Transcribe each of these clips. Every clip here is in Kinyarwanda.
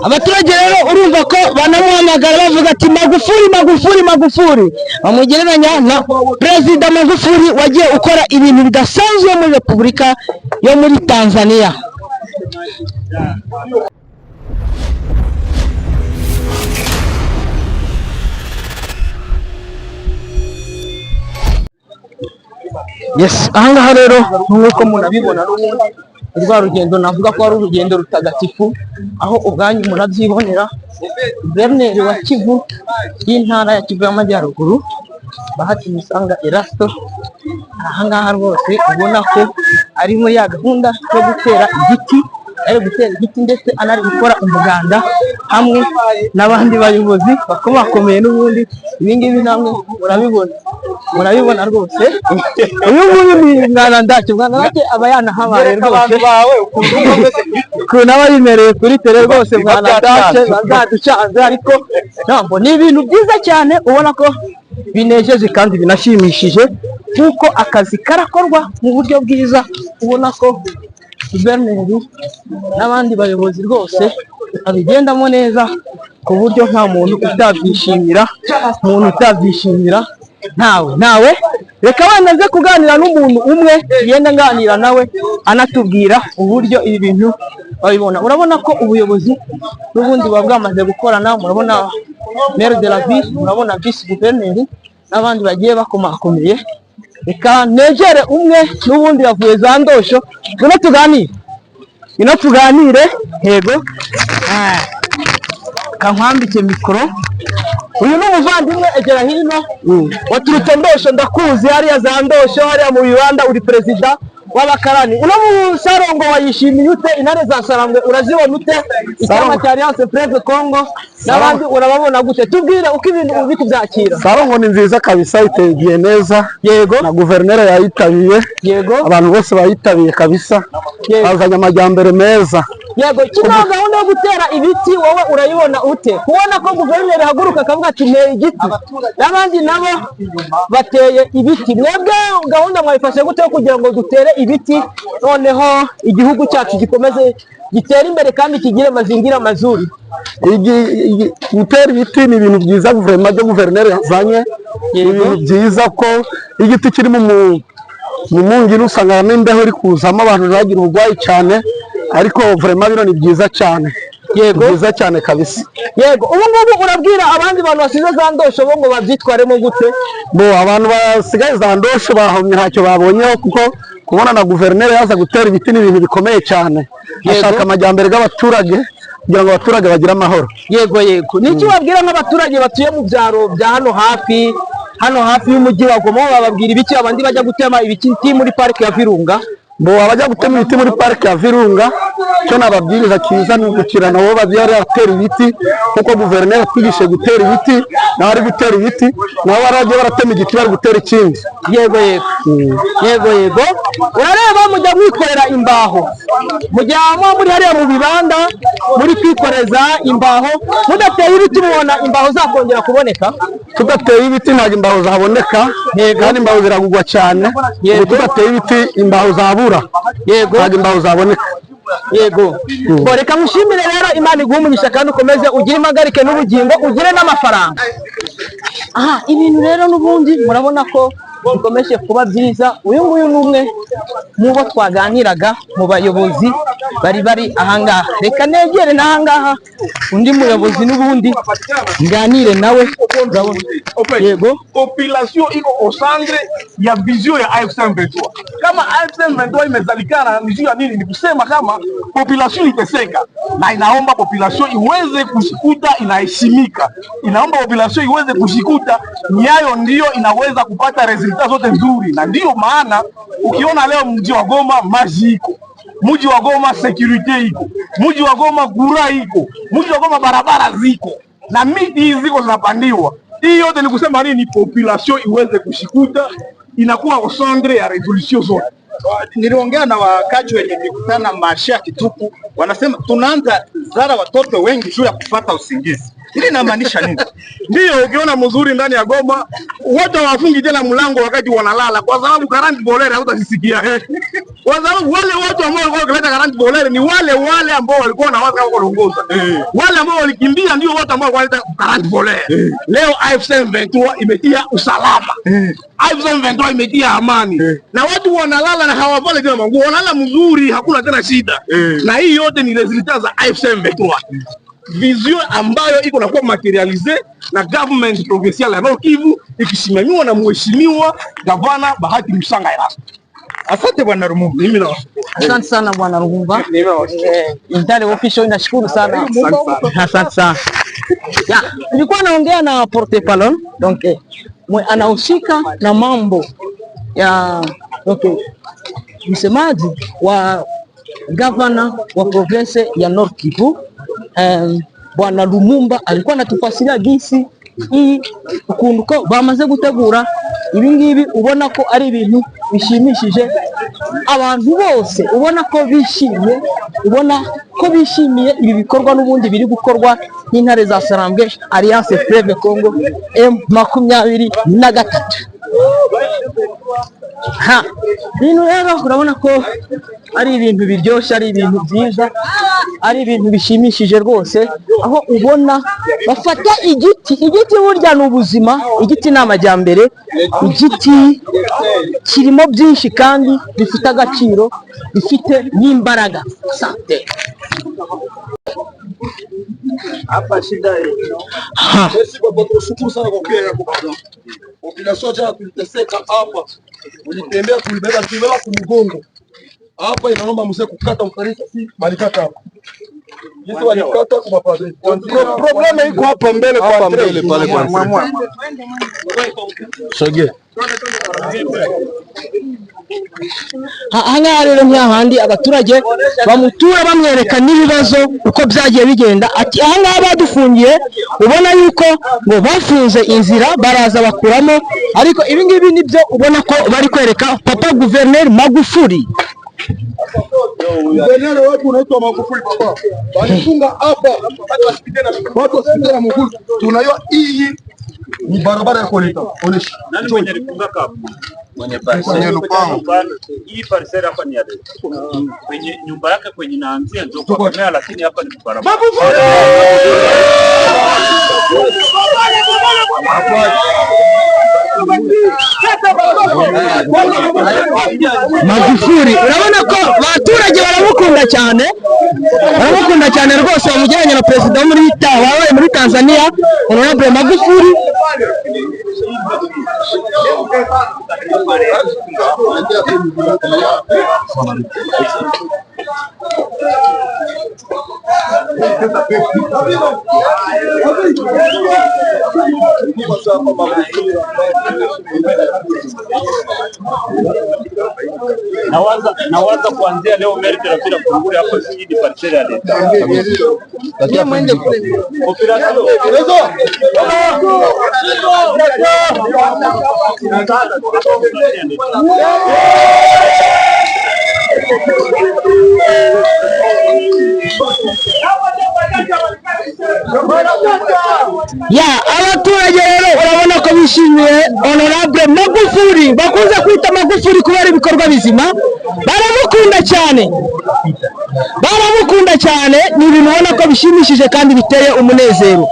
abaturage rero urumva ko banamuhamagara bavuga ati Magufuli bamugereranya na Perezida Magufuli wagiye ukora ibintu bidasanzwe muri Repubulika yo muri Tanzania. Yes, ahangaha rero nk'uko munabibona rwa rugendo navuga ko ari urugendo rutagatifu, aho ubwanyu murabyibonera Guverineri wa Kivu y'intara ya Kivu y'Amajyaruguru Bahati Musanga Erasto ahangaha rwose ubona ko ari muri ya gahunda yo gutera igiti ndetse anari gukora umuganda hamwe n'abandi bayobozi bakomakomeye n'ubundi ibingibi namwe murabibona rwose. Uyu nguyu ni mwana ndake aba yanahabaye rwose ukuntu aba yimereye kuri tere rwose mwana ndake bazaducanze, ariko ntabwo ni ibintu byiza cyane ubona ko binejeje kandi binashimishije kuko akazi karakorwa mu buryo bwiza, ubona ko Guverineri n'abandi bayobozi rwose abigendamo neza ku buryo nta muntu utabyishimira nawe reka banaze kuganira n'umuntu umwe yenda nganira nawe anatubwira uburyo ibi bintu babibona. Urabona ko ubuyobozi n'ubundi buba bwamaze gukorana, murabona maire de la ville, murabona vice guverineri n'abandi bagiye bakomakomeye. Reka negere umwe n'ubundi yavuye za Ndosho tuganire yego kankwambike mikoro. Uyu ni umuvandimwe egera hino waturutse Ndosho, ndakuzi hariya za Ndosho hariya mu Rwanda, uri perezida w'abakarani. Uno musarongo wayishimiye ute? Intare za Sarambwe urazibona ute? Icyama cya Alliance Fleuve Congo n'abandi urababona gute? Tubwire uko ibintu ubiti byakira. Sarongo ni nziza kabisa, itegiye neza. Yego. Na guverineri yayitabiye. Yego. Abantu bose bayitabiye kabisa. Bazanye amajyambere meza. Yego, kino gahunda yo gutera ibiti wowe urayibona ute? Kubona ko guverineri haguruka akavuga ati nteye igiti n'abandi nabo bateye ibiti, mwebwe gahunda mwayifashe gute kugira ngo dutere ibiti noneho igihugu cyacu gikomeze gitera imbere kandi kigire mazingira mazuri? Gutera ibiti ni ibintu byiza guverineri yazanye, ibintu byiza ko igiti kiri mu mungiro usanga n'imbeho iri kuzamo abantu bagira ubugwayi cyane, ariko vraiment bino ni byiza cyane. Yego, byiza cyane kabisa. Yego, ubu ngubu urabwira abandi bantu basize za Ndosho bo ngo babyitwaremo gute? Abantu basigaye za Ndosho bahomye ntacyo babonyeho, kuko kubona na guverineri yaza gutera ibiti ni ibintu bikomeye cyane. Ashaka amajyambere y'abaturage kugira ngo abaturage bagire amahoro. Yego. Niki wabwira nk'abaturage batuye mu byaro bya hano hafi y'umujyi wa Goma, bababwira ibiki abandi bajya gutema ibiti muri parike ya Virunga? Abajya gutema ibiti muri parike ya Virunga, cyo nababwiriza cyiza ni ugukira nabo babyari atera ibiti, kuko guverineri atwigishe gutera ibiti, nawe ari gutera ibiti, nabo barajya baratema igiti bari gutera ikindi. Yego. Urareba mujya mwikorera imbaho, mujyamo muri hariya mu bibanda muri kwikoreza imbaho, mudateye ibiti mubona imbaho zakongera kuboneka? Tudateye ibiti ntabwo imbaho zaboneka, kandi imbaho ziragugwa cyane. Tudateye ibiti imbaho zabura, ntabwo imbaho zaboneka. Yego. Reka mushimire rero, Imana iguhe umugisha kandi ukomeze ugire impagarike n'ubugingo, ugire n'amafaranga. Ibintu rero n'ubundi murabona ko bikomeje kuba byiza. Uyu nguyu ni umwe mu bo twaganiraga mu bayobozi bari ahangaha. Reka negere n'ahangaha undi muyobozi n'ubundi nganire nawe. Yego. Population iko au centre ya vision ya AFC M23. Kama AFC M23 imezalikana njia nini? Ni kusema kama population iteseka, na inaomba population iweze kushikuta inaheshimika, inaomba population iweze kushikuta nyayo ndio inaweza kupata resulta zote nzuri. Na ndio maana ukiona leo mji wa Goma maji iko, mji wa Goma security iko, mji wa Goma kura iko, mji wa Goma barabara ziko na miti hizi ziko zinapandiwa. Hii yote ni kusema nini? Population iweze kushikuta, inakuwa au centre ya resolution zote. Niliongea na wakaji wenye mikutana marshe ya Kituku, wanasema tunaanza zara watoto wengi juu ya kupata usingizi. Hili inamaanisha nini? Ndio ukiona mzuri ndani ya Goma wote hawafungi tena mlango wakati wanalala, kwa sababu Karandi Bolere hautasisikia. Kwa sababu wale watu ambao walikuwa wakileta Karandi Bolere ni wale ambao walikuwa na watu kuongoza. Wale ambao walikimbia ndio watu ambao walileta Karandi Bolere. Leo AFC M23 imetia usalama. AFC M23 imetia amani. Na watu wanalala na hawavali tena manguo, wanalala mzuri, hakuna tena shida. Na hii yote ni resulta za AFC M23. Vision ambayo iko na kuwa materialize na government provincial ya Nord Kivu ikisimamiwa na mheshimiwa gavana Bahati Musanga Erasto. Asante bwana Lumumba. Mimi na Asante sana bwana Lumumba. Intale official inashukuru sana. Asante sana. Ya, nilikuwa naongea na porte parole donc anahusika na mambo ya msemaji wa gavana wa province ya Nord Kivu bwana Lumumba alikuwa anatufasiria jinsi hii ukuntu ko bamaze gutegura ibi ngibi, ubona ko ari ibintu bishimishije abantu bose, ubona ko bishimiye, ubona ko bishimiye ibi bikorwa n'ubundi biri gukorwa n'intare za Sarambwe Alliance Fleuve Congo M23. Bintu rero urabona ko ari ibintu biryoshye, ari ibintu byiza, ari ibintu bishimishije rwose, aho ubona bafata igiti burya ni ubuzima, igiti ni amajyambere, igiti kirimo byinshi kandi bifite agaciro, bifite n'imbaraga. Asante. hapa shida sisi kwa tunashukuru sana kwa kile yako baba. Population jana tuliteseka hapa. Ulitembea tulibeba kumgongo. Hapa inaomba mzee kukata mfarisi si balikata hapa. Jinsi walikata kwa padri. Problema iko hapa mbele pale kwa. Sogea. Aha rero nk'ahandi abaturage bamutura bamwereka n'ibibazo uko byagiye bigenda, ati aha ngaha badufungiye ubona yuko ngo bafunze inzira baraza bakuramo, ariko ibi ngibi nibyo ubona ko bari kwereka papa Guverineri Magufuli. Guverineri wetu unaitwa Magufuli papa. Walifunga hapa watu wasipite na mguu. Tunajua hii ni barabara ya kuleta. Onesha. Nani mwenye alifunga hapa? Mwenye lupango. Hii parcela hapa ni ya kwenye nyumba yake kwenye naanzia ndio kwa mea, lakini hapa ni barabara. Magufuli urabona ko abaturage baramukunda cyane rwose, bamujyanye na perezida wo muri Tanzania Honorable Magufuli. Nawaza kuanzia leo meri tunapita kunguri hapa sisi ni parcela ya leta. Ndio mwende kule. Ya abaturage rero urabona ko bishimiye Honorable Magufuli, bakunze kwita Magufuli kubera ibikorwa bizima, baramukunda cyane, ni ibintu ubona ko bishimishije kandi biteye umunezero.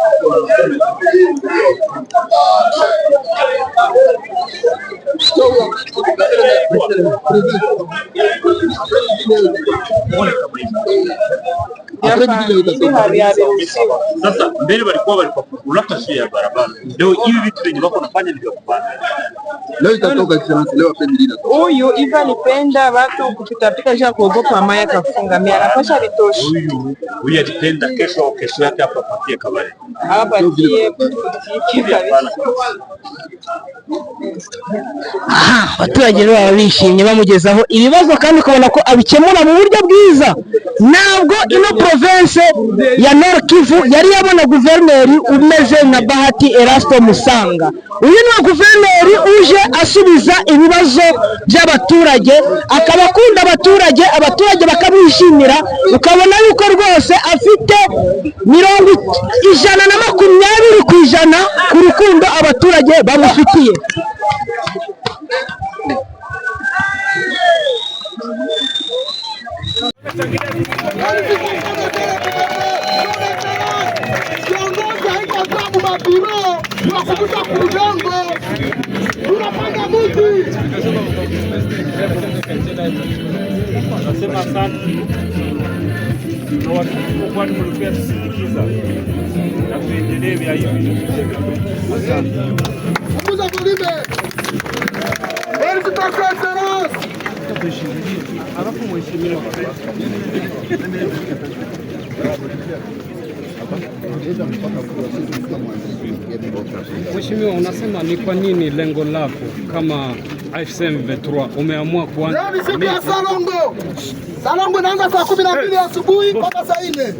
Sasa mbele walikuwa unakashia ya barabara. Leo hivi vitu wenye wako nafanya ni vya kupanda. Leo itatoka excellence, leo pendilina. Huyu Iva nipenda watu kutapika cha kuogopa maya kafunga mia anapasha litosha. Huyu atipenda kesho yake hapa patie kabari. Hapa tie abaturage rero bishimye bamugezaho ibibazo kandi ukabona ko abikemura mu buryo bwiza. Ntabwo ino province ya Nord Kivu yari yabona guverineri umeze nka Bahati Erasto Musanga. uyu ni guverineri uje asubiza ibibazo by'abaturage, akaba akunda abaturage, abaturage bakamwishimira, ukabona yuko rwose afite 120% ku rukundo abaturage bamufitiye. Nasema asante na watukufu kwani mlikuwa tusindikiza na tuendelee vya hivi. Asante. Mheshimiwa, unasema ni kwa nini lengo lako kama AFC M23 umeamua kuanza Salongo inaanza saa 12 asubuhi mpaka saa 4.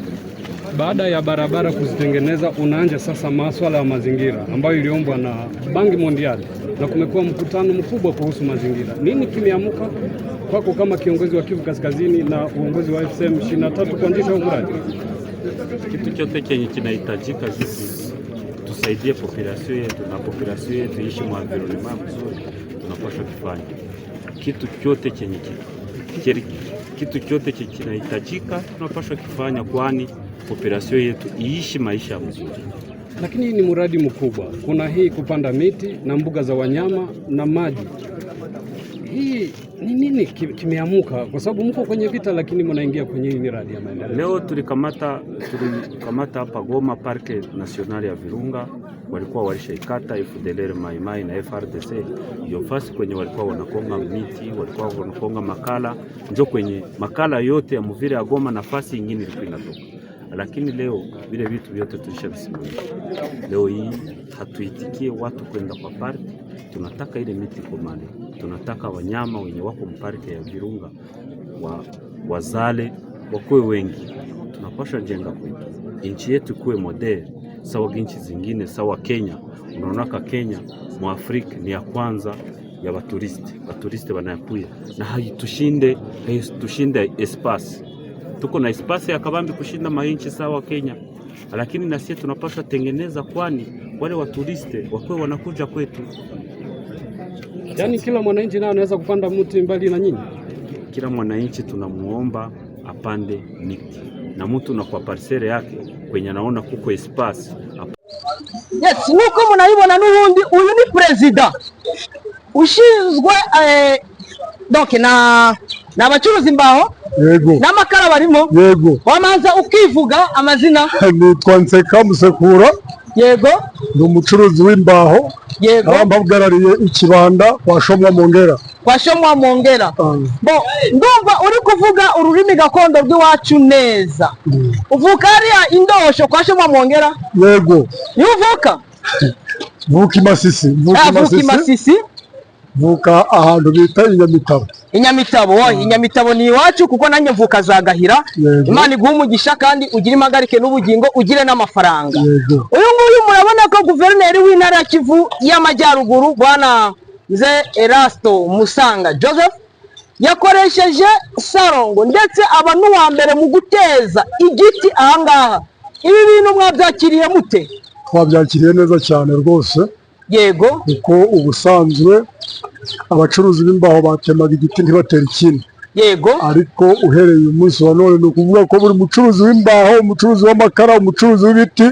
Baada ya barabara kuzitengeneza, unaanza sasa masuala ya mazingira ambayo iliombwa na Banki Mondiali na kumekuwa mkutano mkubwa kuhusu mazingira. Nini kimeamuka kwako kama kiongozi wa Kivu Kaskazini na uongozi wa AFC M23 kuanzisha huu mradi? Kitu chote chenye kinahitajika sisi tusaidie population yetu, na population yetu ishi mu environment mzuri, tunapaswa kufanya kitu chote chenye kinahitajika tunapaswa kufanya, kwani population yetu iishi maisha mzuri. Lakini ni mradi mkubwa, kuna hii kupanda miti na mbuga za wanyama na maji. Hii ni nini kimeamuka? Kwa sababu mko kwenye vita, lakini mnaingia kwenye hii miradi ya maendeleo. Leo tulikamata hapa Goma Parke National ya Virunga, walikuwa walishaikata FDLR Mai Mai na FRDC, ndio fasi kwenye walikuwa wanakonga miti, walikuwa wanakonga makala, ndio kwenye makala yote ya mvile ya Goma, nafasi nyingine ilikuwa inatoka. Lakini leo vile vitu vyote tulishavisimamia. Leo hii hatuitikie watu kwenda kwa parki, tunataka ile miti komale, tunataka wanyama wenye wako mparke ya Virunga wazale wakuwe wengi. Tunapaswa jenga kwetu nchi yetu kuwe model sawa nchi zingine, sawa Kenya. Unaonaka Kenya mu Afrika ni ya kwanza ya baturisti wanakuya, na haitushinde espace. Tuko na espace ya kabambi kushinda mainchi sawa Kenya, lakini na sisi tunapaswa tengeneza, kwani wale waturiste wakwe wanakuja kwetu. Yaani kila mwananchi naye anaweza kupanda mti mbali na nyinyi? Kila mwananchi tunamuomba apande miti, na mtu na kwa parcelle yake kwenye anaona kuko espace. Yes, nuko munabibona n'ubundi uyu ni president ushinzwe donc na abacuruzi imbaho. Yego. N'amakara barimo. Yego. Wamanza ukivuga amazina? Nitwa Nseka Musekura. Yego. Ndi umucuruzi w'imbaho. Yego. Abambagarariye ikibanda kwa Shomwa Mongera. Kwa Shomwa Mongera. Bo, ndumva uri kuvuga ururimi gakondo rw'iwacu neza. Uvuka hariya Indosho kwa Shomwa Mongera? Yego. Yuvuka? Vuka Masisi. Vuka Masisi. Vuka ahantu bita Inyamitabo. Inyamitabo, Inyamitabo ni iwacu kuko nanjye mvuka za Gahira. Imana iguha umugisha kandi ugire impagarike n'ubugingo, ugire n'amafaranga. Uyu nguyu murabona ko guverineri w'intara ya Kivu y'Amajyaruguru Bwana Nze Erasto Musanga Joseph yakoresheje Salongo ndetse aba n'uwa mbere mu guteza igiti ahangaha. Ibi bintu mwabyakiriye mute? Twabyakiriye neza cyane rwose. Yego. Kuko ubusanzwe abacuruzi b'imbaho batemaga igiti ntibatera ikindi. Yego. Ariko uhereye umunsi wa none ni ukuvuga ko buri mucuruzi w'imbaho, umucuruzi w'amakara, umucuruzi w'ibiti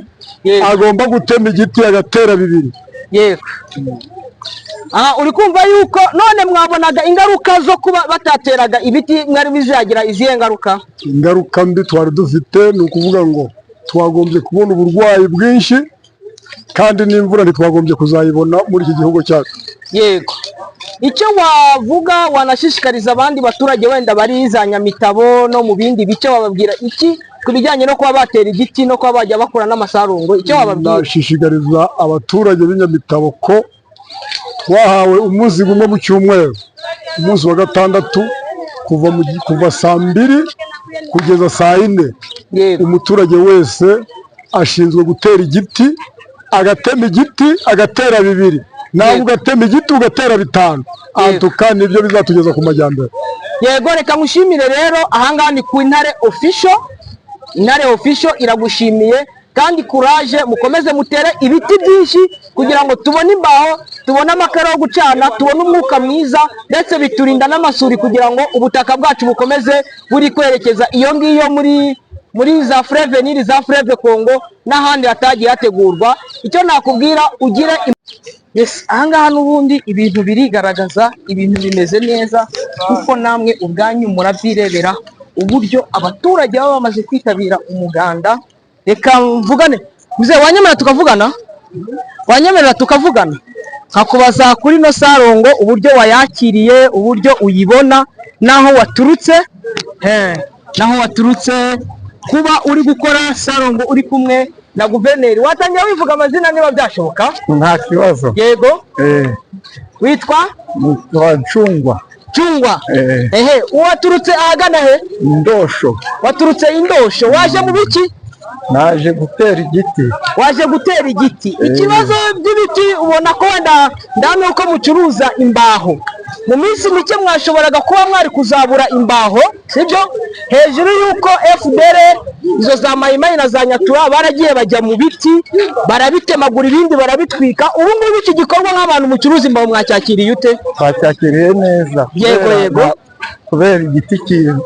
agomba gutema igiti agatera bibiri. Yego. Uri kumva yuko none mwabonaga ingaruka zo kuba batateraga ibiti mwari bizagira izihe ngaruka? Ingaruka mbi twari dufite ni ukuvuga ngo twagombye kubona uburwayi bwinshi, kandi n'imvura ntitwagombye kuzayibona muri iki gihugu cyacu. Yego. Icyo wavuga wanashishikariza abandi baturage wenda bari za Nyamitabo no mu bindi bice, wababwira iki kubijyanye no kuba batera igiti no kuba bajya bakora n'amasarungo? Icyo wababwira? Nashishikariza abaturage b'Inyamitabo ko twahawe umunsi umwe mu cyumweru, umunsi wa gatandatu kuva saa 2 kugeza saa 4. Umuturage wese ashinzwe gutera igiti, agatema igiti agatera bibiri. nawe ugatema igiti ugatera bitanu antuka nibyo bizatugeza ku majyambere. Yego reka ngushimire rero ahangaha ni ku Intare Official. Intare Official iragushimiye kandi courage, mukomeze mutere ibiti byinshi kugira ngo tubone imbaho, tubone amakara yo gucana, tubone umwuka mwiza, ndetse biturinda n'amasuri kugira ngo ubutaka bwacu bukomeze buri kwerekeza iyo ngiyo muri za Fleuve Nil, za Fleuve Congo n'ahandi hatagiye hategurwa. Icyo nakubwira ugire yes, ahangaha n'ubundi ibintu birigaragaza, ibintu bimeze neza kuko namwe ubwanyu murabyirebera uburyo abaturage baba bamaze kwitabira umuganda. Reka mvugane mzee, wanyemerera tukavugana? Wanyemerera tukavugana nkakubaza kuri no Sarongo uburyo wayakiriye, uburyo uyibona, naho waturutse naho waturutse, kuba uri gukora Sarongo uri kumwe na guverineri. Watangiye wivuga amazina niba byashoboka? Nta kibazo. Yego. Witwa? Ncungwa. Chungwa. Waturutse ahagana he? Indosho. Waturutse Indosho. Waje mu biki? Naje gutera igiti. Waje gutera igiti. Ikibazo by'ibiti ubona ko wenda ndamye uko mucuruza imbaho, mu minsi mike mwashoboraga kuba mwari kuzabura imbaho, sibyo? Hejuru yuko FDR izo za Mayimayi na za Nyatura baragiye bajya mu biti barabitemagura, ibindi barabitwika. Ubu ngubu iki gikorwa nk'abantu mucuruza imbaho mwacyakiriye ute? Twacyakiriye neza. Yego. Kubera igiti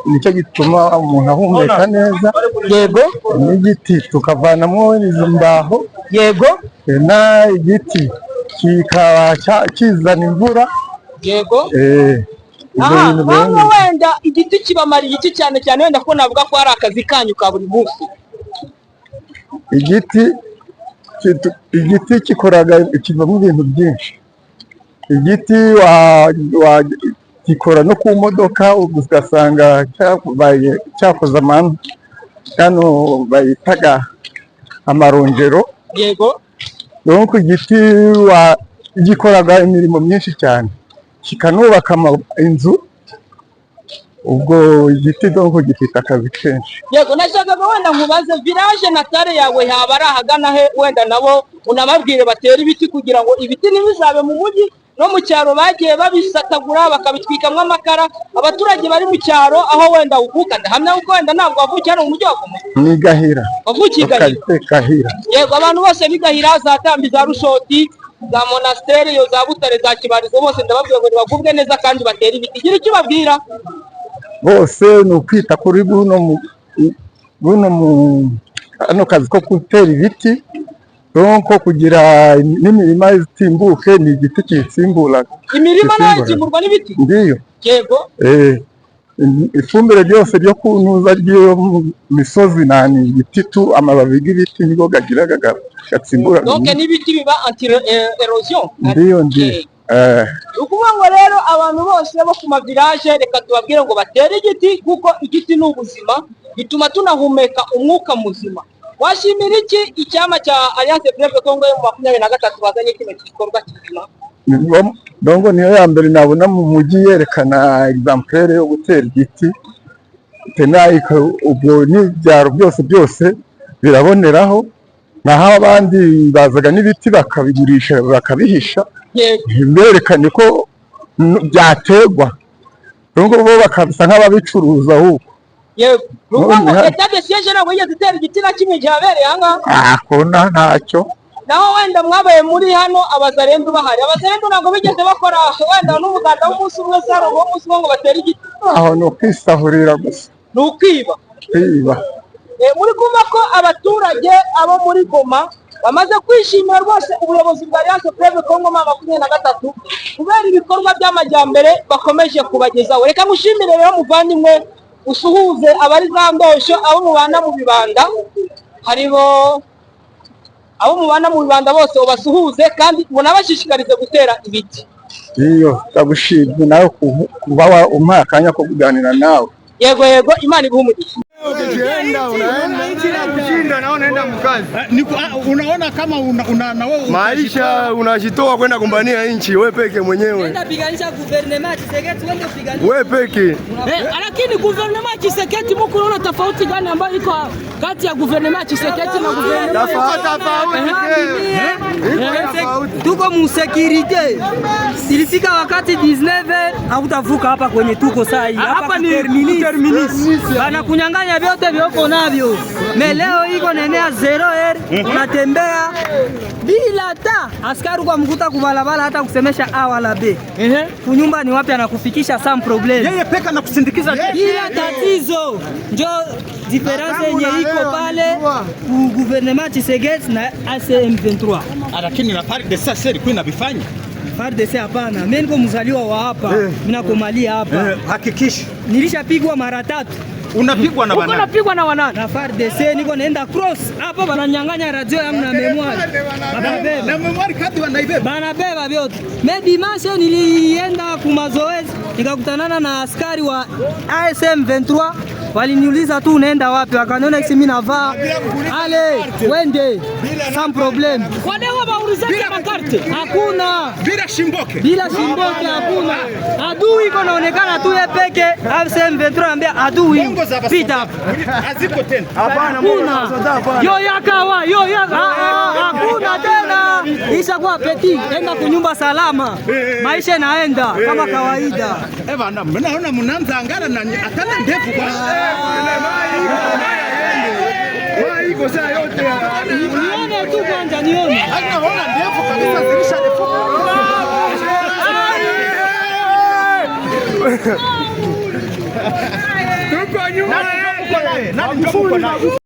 nicyo gituma umuntu ahumeka neza. Yego. N'igiti tukavanamo izo mbaho. Yego. Na igiti kikaba kizana imvura. Yego. Wenda igiti kibamara iki cyane cyane, wenda ko navuga ko hari akazi kanyu ka buri munsi. Igiti kikoraga kivamo ibintu byinshi. Igiti gikora no ku modoka, ugasanga cyakoze amano hano bayitaga amarongero. Yego. Donc igiti gikoraga imirimo myinshi cyane, kikanubaka inzu. Ubwo igiti donc gifite akazi kenshi. Yego, nashakaga wenda nkubaze village natale yawe haba ari ahagana he, wenda nabo unababwire batera ibiti kugira ngo ibiti ntibizabe mu mujyi no mu cyaro bagiye babisatagura bakabitwikamwa amakara. Abaturage bari mu cyaro aho wenda uvuka ndahamya uko wenda ntabwo wavukiye hano mu mujyi wa Goma. Ni Gahira. Wavukiye Gahira. Yego, abantu bose ni Gahira, za Tambi, za Rushoti, za Monasteri, yo za Butare, za Kibarizo, bose ndababwira ngo bagubwe neza kandi batera ibiti. Gira icyo babwira bose ni ukwita kuri hano kazi ko gutera ibiti, donc kugira n'imirima itimbuke. Ni igiti kisimbura imirima nayo itimburwa n'ibiti. Ndiyo. Yego. Ifumbire ryose ryo kunuza ryo misozi nani igiti tu amababi y'ibiti nigo gagiraga gatsimbura. Donc n'ibiti biba anti erosion. Ndiyo. Ukuvuga ngo rero abantu bose bo ku mavirage reka tubabwire ngo batere igiti kuko igiti ni ubuzima, bituma tunahumeka umwuka muzima. Washimira iki icyama cya Alliance Fleuve Congo yo mu 2023 bazanye kino gikorwa kizima? Donc niyo ya mbere nabona mu mujyi yerekana exemplaire yo gutera igiti. Tenayika ubwo n'ibyaro byose biraboneraho, naho abandi bazaga n'ibiti bakabigurisha bakabihisha. Berekane ko byategwa, nubwo bo bakabisa nk'ababicuruza ahubwo. Yego. Rubango etat de siège nabwo yatera igiti na kimwe cyabereye hanga. Kona ntacyo. Naho wenda mwabaye muri hano abazarendo bahari. Abazarendo ntabwo bigeze bakora wenda n'umuganda w'umunsi umwe Sarongo w'umunsi ngo batere igiti. Aho no kwisahurira gusa. Nukwiba. Muri kumva ko abaturage abo muri Goma bamaze kwishimira rwose ubuyobozi bwa Alliance Fleuve Congo 2023 kubera ibikorwa by'amajyambere bakomeje kubagezaho. Reka ngushimire rero muvandimwe, usuhuze abari za Ndosho, abo mubana mu bibanda, haribo abo mubana mu bibanda bose ubasuhuze kandi unabashishikarize gutera ibiti. Iyo ndagushimye nawe kuba umpa akanya ko kuganira nawe. Yego, Imana iguhe umugisha. kushinda na unaenda mkazi. Unaona kama na wewe maisha unajitoa kwenda kumbania nchi wewe peke mwenyewe. Nenda piganisha gouvernement Tshisekedi wende piganisha. Wewe peke. Lakini gouvernement Tshisekedi mko unaona tofauti gani ambayo iko kati ya gouvernement Tshisekedi na gouvernement? Tofauti. Tuko mu security. Ilifika wakati 19 hautavuka hapa kwenye tuko saa hii. Hapa ni terminus. Bana kunyang'anya vyote vyoko navyo. Leo iko nenea 0 unatembea bila ta askari kwa mkuta kubalabala hata kusemesha A wala B. Kunyumba ni wapi anakufikisha sans problem. Yeye peka na kusindikiza bila tatizo. Ndio difference yenye iko pale ku gouvernement Tshisekedi na ACM23. Lakini na FARDC sasa ilikuwa inabifanya. FARDC hapana. Mimi niko mzaliwa wa hapa. Mimi nakomalia hapa. Hakikisha. Nilishapigwa mara 3. Unapigwa na wanani? Unapigwa na wanani? Na FARDC niko naenda cross. Hapa wananyang'anya radio yangu na memoire. Na memoire kadi wanaibeba. Banabeba vyote. Mimi dimanche nilienda ku mazoezi nikakutanana na askari wa ASM 23. Waliniuliza tu unaenda wapi? Wakaniona kisi mimi navaa. Ale, wende. Sans problem. Kwa nini waulizaje makarte? Hakuna. Bila shimboke. Bila shimboke hakuna. Adui iko naonekana tu yeye peke. ASM 23 anambia adui. Pita. Haziko tena. Hapana, yo yakawa, yo yaka. Hakuna tena. Ishakuwa peti. Enda kunyumba salama. Maisha inaenda kama kawaida. Bana, mnaona mnaanza angara na atana ndefu kwa. Iko saa yote. Nione tu kwanza nione. Naona ndefu kabisa zilisha ndefu. Tuko nyuma. Nani tuko na